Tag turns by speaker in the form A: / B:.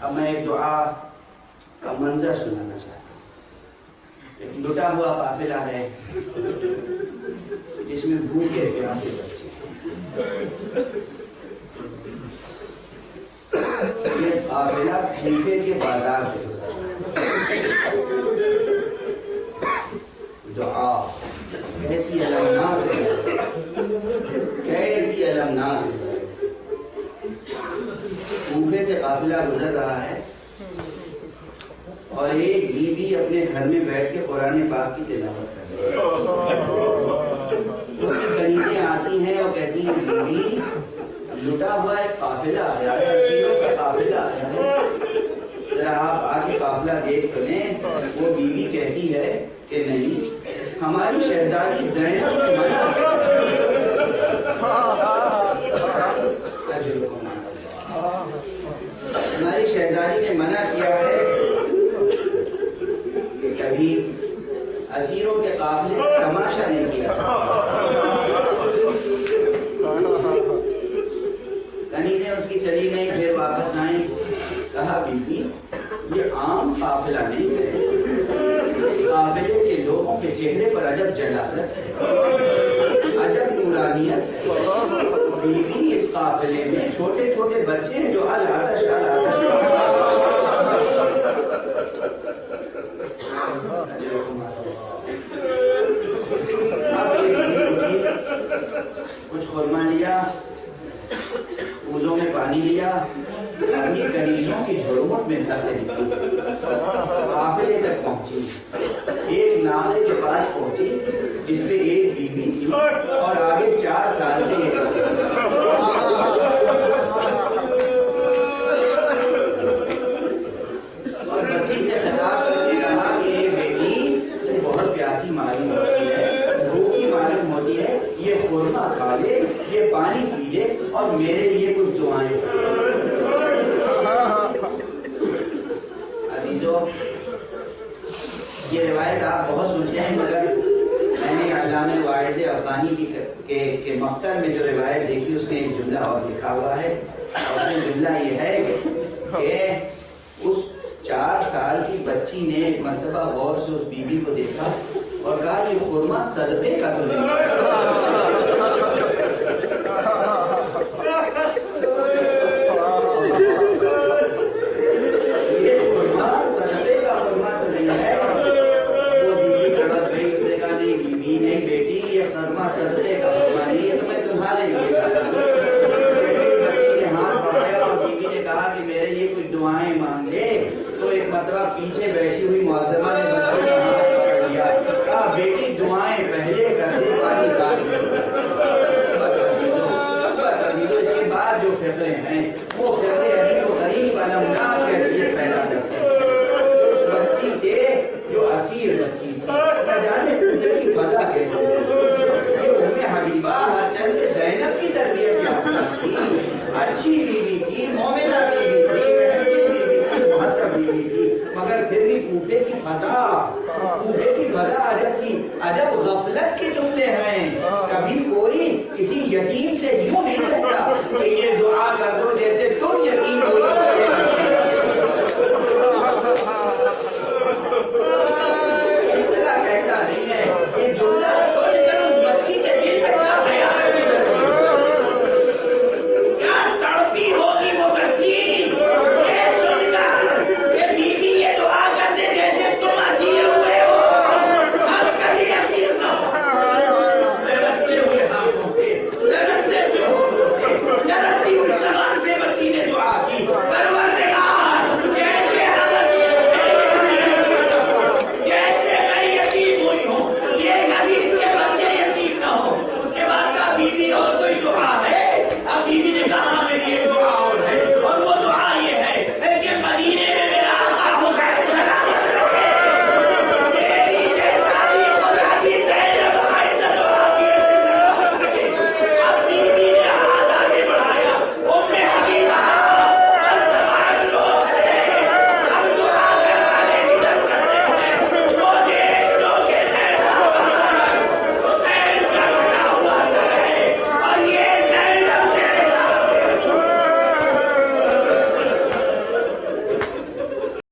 A: اب میں ایک دعا کا منظر سنانا چاہتا ہوں. ایک لٹا ہوا قافلہ ہے جس میں بھوکے پیاسے بچے. یہ قافلہ بھوکے کے بازار سے گزرا. دعا کیسی المناک ہے، کیسی المناک ہے. کوفے سے قافلہ گزر رہا ہے اور ایک بیوی اپنے گھر میں بیٹھ کے قرآن پاک کی تلاوت کر رہی ہے. اس کی کنیزیں آتی ہیں اور کہتی ہیں بیوی لٹا ہوا ایک قافلہ آیا ہے، اسیروں کا قافلہ آیا ہے، ذرا آپ آ کے قافلہ دیکھ لیں. وہ بیوی کہتی ہے کہ نہیں، ہماری شہزادی زینب نے منع کیا. ہماری شہزادی نے منع کیا ہے کہ کبھی اسیروں کے قافلے کا تماشا نہیں کیا. کنیزیں اس کی چلی گئیں، پھر واپس آئیں. کہا بیوی یہ عام قافلہ نہیں ہے، قافلے کے لوگوں کے چہرے پر عجب جلالت ہے، عجب نورانیت ہے. بیوی اس قافلے میں چھوٹے چھوٹے بچے ہیں جو العطش کچھ خرما لیا، پوزوں میں پانی لیا، اپنی کنیزوں کی جھرمٹ میں دھسے قافلے تک پہنچی. ایک نالے کے پاس پہنچی جس پہ ایک بیوی تھی اور آگے 4 سال کے ایک بچے. اور بچی سے خطاب کر کے کہا کہ یہ بیٹی بہت پیاسی معلوم ہوتی ہے، بھوکی معلوم ہوتی ہے، یہ خورما کھا لے، یہ پانی پی لے اور میرے لیے کچھ دعائیں. عزیزو، یہ روایت آپ بہت سنتے ہیں، مگر میں نے علامہ واحد افغانی کے مقتل میں جو روایت دیکھی اس میں ایک جملہ اور لکھا ہوا ہے. اور اس میں جملہ یہ ہے کہ اس 4 سال کی بچی نے ایک مرتبہ غور سے اس بیوی کو دیکھا اور کہا یہ خرما صدقے کا تو نہیں. یہ خرما صدقے کا خرما تو نہیں ہے. وہ بیوی سمجھ گئی، اس نے کہا نہیں بیوی نہیں بیٹی، یہ خرما صدقے کا خرما نہیں ہے، تو میں تمہارے لیے بچی نے ہاتھ بڑھایا اور بیوی نے کہا کہ میرے لیے کچھ دعائیں مانگ لے. تو ایک مرتبہ پیچھے بیٹھی ہوئی معظمہ نے بچوں کا ہاتھ پکڑ لیا، کہا بیٹی دعائیں پہلے کر دے، پانی کاٹ دے. اس کے بعد جو فقرے ہیں وہ فقرے عجیب و غریب المناک کیفیت پیدا کرتے ہیں. اس بچی سے جو اسیر بچی نہ جانے پوچھنے کی فضا کیسے یہ ام حبیبہ ہر چند زینب کی تربیت یافتہ تھی، اچھی بیوی تھی، مومنہ بیوی تھی، محنتی بیوی تھی، مہذب بیوی تھی، مگر پھر بھی کوفے کی فضا عجب تھی. عجب غفلت کے جملے ہیں. کبھی کوئی کسی یتیم سے یوں نہیں کہتا کہ یہ دعا کر دو جیسے تم یتیم ہو